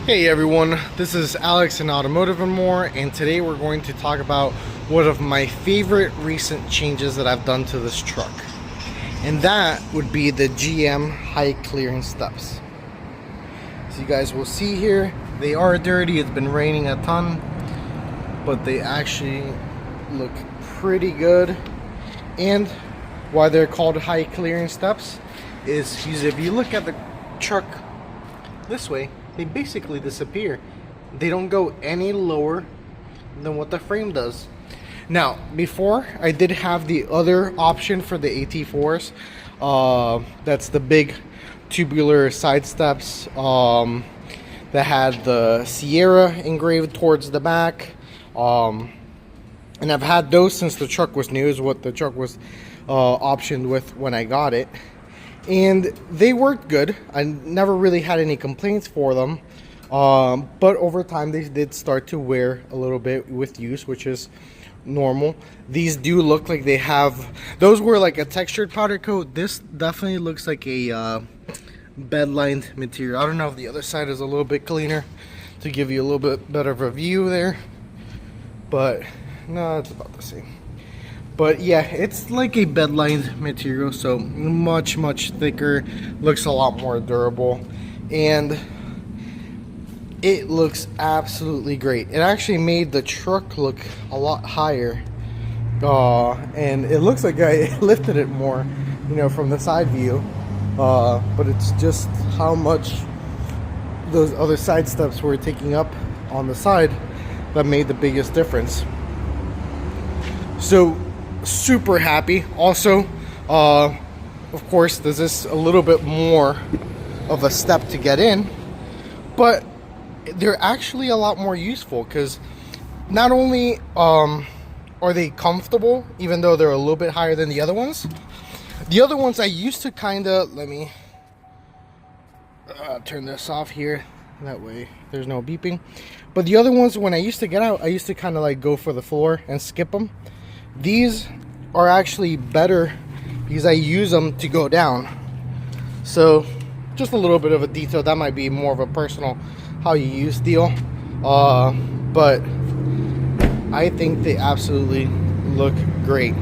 Hey everyone, this is Alex in Automotive and More, and today we're going to talk about one of my favorite recent changes that I've done to this truck. And that would be the GM high clearance steps. So you guys will see here, they are dirty, it's been raining a ton, but they actually look pretty good. And why they're called high clearance steps is because if you look at the truck this way, they basically disappear. They don't go any lower than what the frame does. Now, before I did have the other option for the AT4s. That's the big tubular side steps that had the Sierra engraved towards the back. And I've had those since the truck was new, is what the truck was optioned with when I got it. And they worked good. I never really had any complaints for them, but over time they did start to wear a little bit with use, which is normal. These do look like they have, those were like a textured powder coat. This definitely looks like a bed lined material. I don't know if the other side is a little bit cleaner to give you a little bit better of a view there, but no, it's about the same. But yeah, it's like a bed-lined material, so much thicker, looks a lot more durable, and it looks absolutely great. It actually made the truck look a lot higher, and it looks like I lifted it more, you know, from the side view, but it's just how much those other side steps were taking up on the side that made the biggest difference. So super happy. Also, of course, there's this a little bit more of a step to get in, but they're actually a lot more useful because not only are they comfortable, even though they're a little bit higher than the other ones. The other ones I used to kind of, let me turn this off here, that way there's no beeping. But the other ones, when I used to get out, I used to kind of like go for the floor and skip them. These are actually better because I use them to go down. So just a little bit of a detail that might be more of a personal how you use deal, but I think they absolutely look great.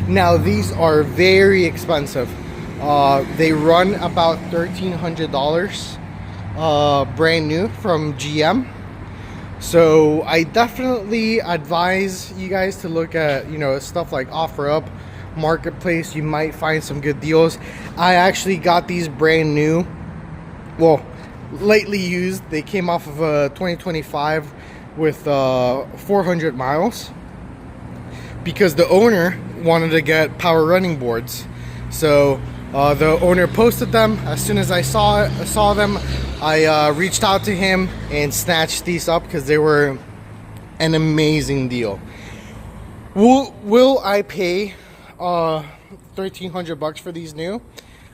Now these are very expensive. They run about $1,300 brand new from GM. So I definitely advise you guys to look at, you know, stuff like OfferUp, Marketplace. You might find some good deals. I actually got these brand new, well, lightly used. They came off of a 2025 with 400 miles because the owner wanted to get power running boards. So the owner posted them. As soon as I saw them, I reached out to him and snatched these up because they were an amazing deal. Will I pay $1,300 for these new?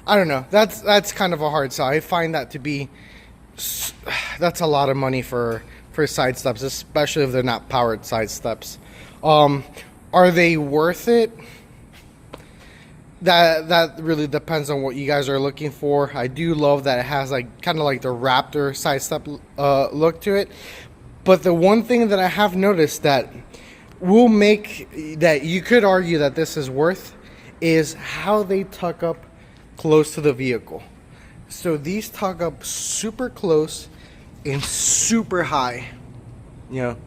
I don't know. That's kind of a hard sell. I find that to be, that's a lot of money for side steps, especially if they're not powered side steps. Are they worth it? That really depends on what you guys are looking for. I do love that it has like kind of like the Raptor side step look to it. But the one thing that I have noticed that will make that you could argue that this is worth is how they tuck up close to the vehicle. So these tuck up super close and super high. You know,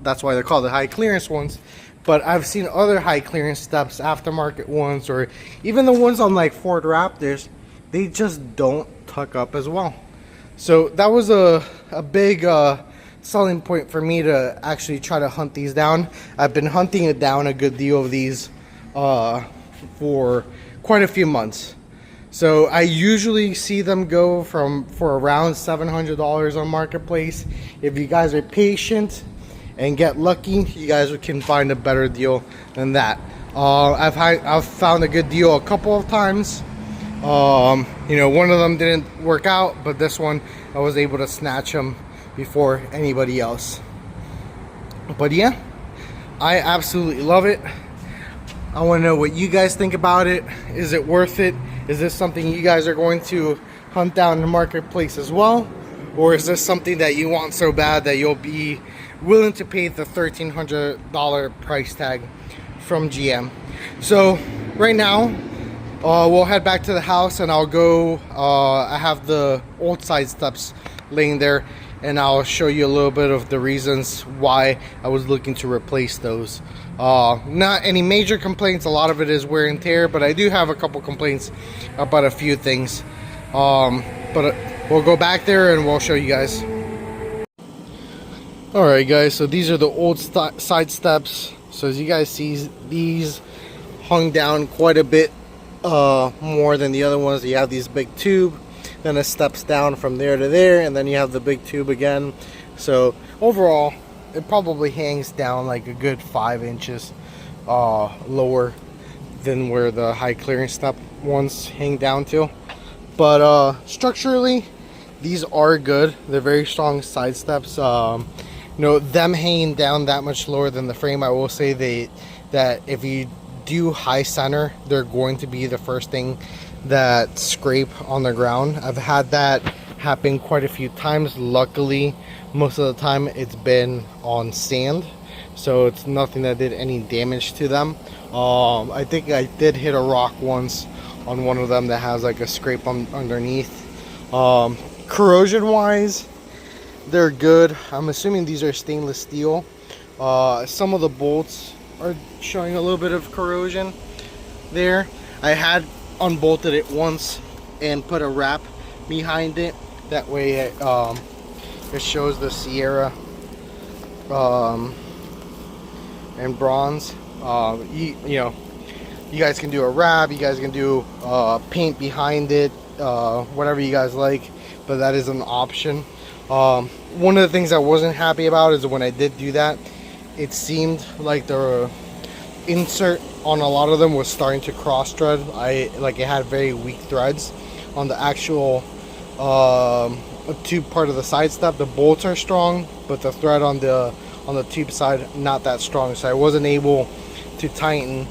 that's why they're called the high clearance ones. But I've seen other high clearance steps, aftermarket ones, or even the ones on like Ford Raptors, they just don't tuck up as well. So that was a big selling point for me to actually try to hunt these down. I've been hunting it down a good deal of these for quite a few months. So I usually see them go for around $700 on Marketplace. If you guys are patient and get lucky, you guys can find a better deal than that. I've found a good deal a couple of times. You know, one of them didn't work out, but this one I was able to snatch them before anybody else. But yeah, I absolutely love it. I want to know what you guys think about it. Is it worth it? Is this something you guys are going to hunt down in the Marketplace as well? or is this something that you want so bad that you'll be willing to pay the $1,300 price tag from GM? So right now, we'll head back to the house, and I'll go, I have the old side steps laying there, and I'll show you a little bit of the reasons why I was looking to replace those. Not any major complaints, a lot of it is wear and tear, but I do have a couple complaints about a few things. But we'll go back there and we'll show you guys. Alright guys, so these are the old side steps. So as you guys see, these hung down quite a bit more than the other ones. You have these big tube, then it steps down from there to there, and then you have the big tube again. So overall, it probably hangs down like a good 5 inches lower than where the high clearance step ones hang down to. But structurally, these are good. They're very strong side steps. You know, them hanging down that much lower than the frame, I will say that if you do high center, they're going to be the first thing that scrape on the ground. I've had that happen quite a few times. Luckily, most of the time it's been on sand, so it's nothing that did any damage to them. I think I did hit a rock once on one of them that has like a scrape underneath. Corrosion wise, they're good. I'm assuming these are stainless steel. Some of the bolts are showing a little bit of corrosion there. I had unbolted it once and put a wrap behind it. That way it shows the Sierra and bronze. You know, you guys can do a wrap, you guys can do paint behind it, whatever you guys like, but that is an option. One of the things I wasn't happy about is when I did do that, it seemed like the insert on a lot of them was starting to cross thread. Like it had very weak threads on the actual tube part of the side step. The bolts are strong, but the thread on the tube side not that strong, so I wasn't able to tighten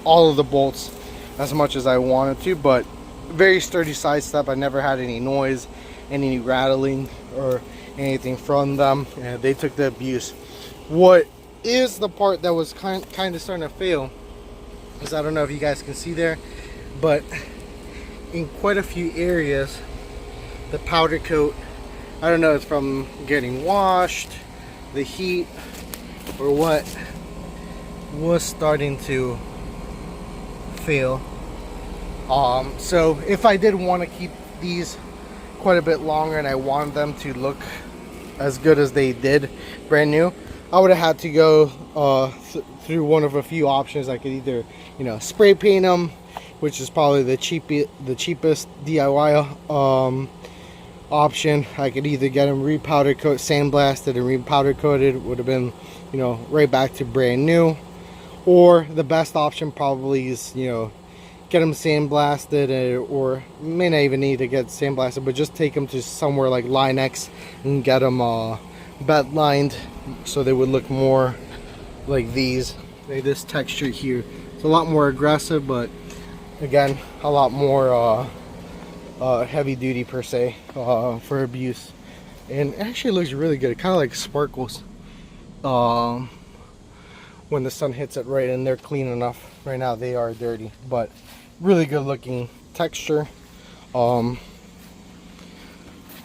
all of the bolts as much as I wanted to. But very sturdy side step. I never had any noise, any rattling or anything from them. Yeah, they took the abuse. What is the part that was kind of starting to fail is, I don't know if you guys can see there, but in quite a few areas the powder coat, I don't know, it's from getting washed, the heat, or what, was starting to fail. So if I did want to keep these quite a bit longer and I wanted them to look as good as they did brand new, I would have had to go through one of a few options. I could either, you know, spray paint them, which is probably the cheapest DIY option. I could either get them repowder coat, sandblasted and repowder coated, would have been, you know, right back to brand new. Or the best option probably is, you know, get them sandblasted, or may not even need to get sandblasted, but just take them to somewhere like Line-X and get them bed lined, so they would look more like these. Like this texture here, it's a lot more aggressive, but again, a lot more heavy duty per se for abuse. And it actually looks really good. It kind of like sparkles when the sun hits it right, and they're clean enough. Right now they are dirty, but really good looking texture. But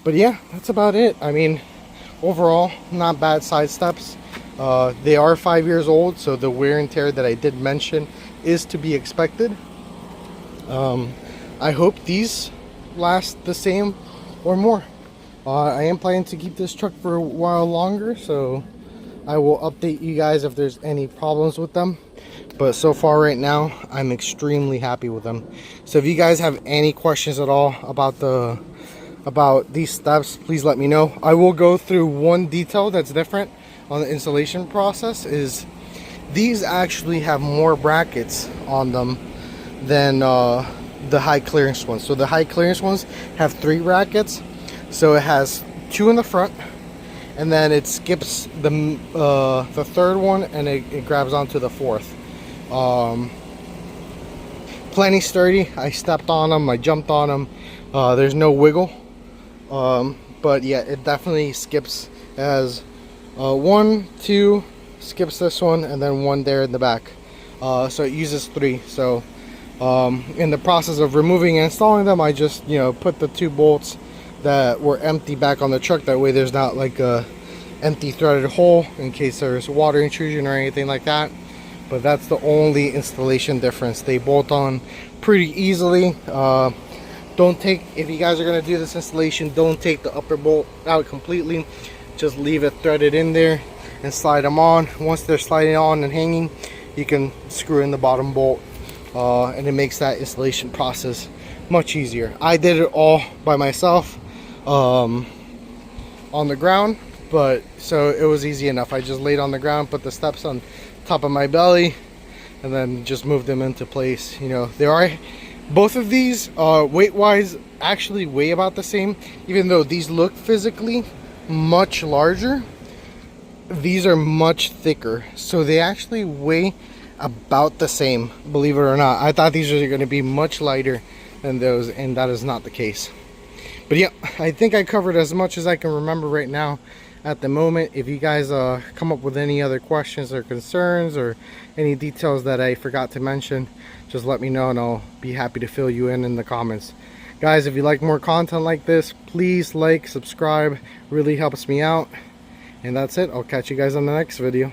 yeah, that's about it. I mean, overall, not bad side steps. They are 5 years old, so the wear and tear that I did mention is to be expected. I hope these last the same or more. I am planning to keep this truck for a while longer, so I will update you guys if there's any problems with them. But so far right now, I'm extremely happy with them. So if you guys have any questions at all about these steps, please let me know. I will go through one detail that's different on the installation process. Is these actually have more brackets on them than the high clearance ones. So the high clearance ones have 3 brackets, so it has 2 in the front, and then it skips the third one, and it grabs onto the 4th. Plenty sturdy. I stepped on them, I jumped on them. There's no wiggle. but yeah, it definitely skips as 1, 2, skips this one, and then 1 there in the back. So it uses 3. So in the process of removing and installing them, I just, you know, put the 2 bolts that were empty back on the truck. That way there's not like a empty threaded hole in case there's water intrusion or anything like that. But that's the only installation difference. They bolt on pretty easily. Don't take, if you guys are going to do this installation, don't take the upper bolt out completely. Just leave it threaded in there and slide them on. Once they're sliding on and hanging, you can screw in the bottom bolt, and it makes that installation process much easier. I did it all by myself on the ground, but so it was easy enough. I just laid on the ground, put the steps on top of my belly, and then just moved them into place. You know, there are both of these weight wise actually weigh about the same, even though these look physically much larger. These are much thicker, so they actually weigh about the same, believe it or not. I thought these were going to be much lighter than those, and that is not the case. But yeah, I think I covered as much as I can remember right now at the moment. If you guys come up with any other questions or concerns or any details that I forgot to mention, just let me know and I'll be happy to fill you in the comments. Guys, if you like more content like this, please like, subscribe, really helps me out. And that's it. I'll catch you guys on the next video.